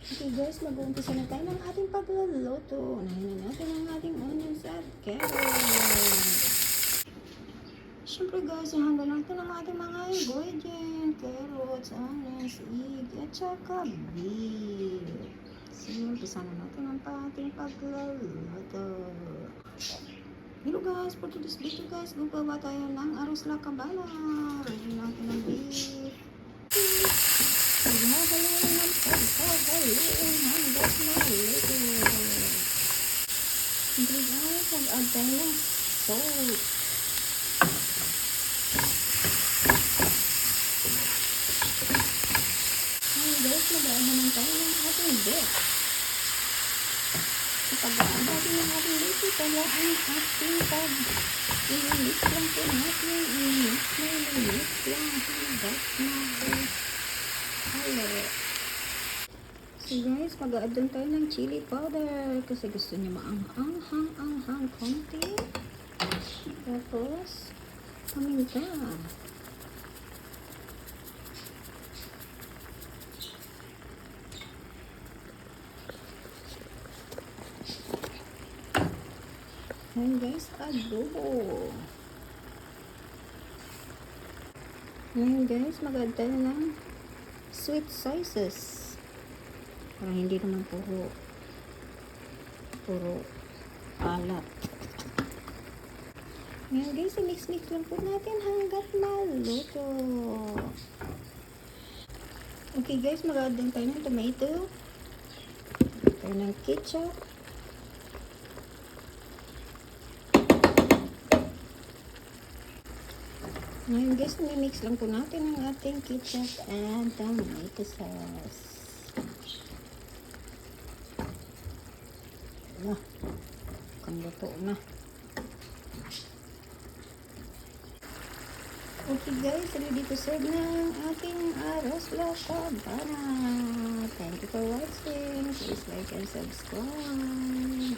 Okay guys, mag-uumpisa na tayo ng ating pagluluto. Unahin na natin ang ating onions at carrots. Siyempre guys, ihanda natin ang ating mga ingredient. Carrots, onions, egg, at saka beef. So, umpisa na natin ang ating pagluluto. Hello guys, for today's video guys, gagawa tayo ng arroz la cabana. Ready natin ang beef. Pagmahalayan ng pagkakaliin hanggang malito. Siyempre guys, mag-add tayo ng salt. Ngayon guys, mag-add naman tayo ng ating beef. Pag-add natin ng ating beef, ito lang ang ating pag-ilimit lang po natin. Ilimit lang hanggang malito. So guys, mag-a-add din tayo ng chili powder kasi gusto niya maanghang konti. Tapos paminta. And guys, adobo. Ngayon guys, mag-add tayo ng sweet sauces. Para hindi naman puro alat. Ngayon guys, i-mix-mix lang po natin hanggat maluto. Okay guys, mag-add din tayo ng tomato. Tayo ng ketchup. Ngayon guys, i-mix lang po natin ang ating ketchup and tomato sauce. Na, luto na. Okay guys, ready to serve na ang ating arroz la cabana. Thank you for watching. Please like and subscribe.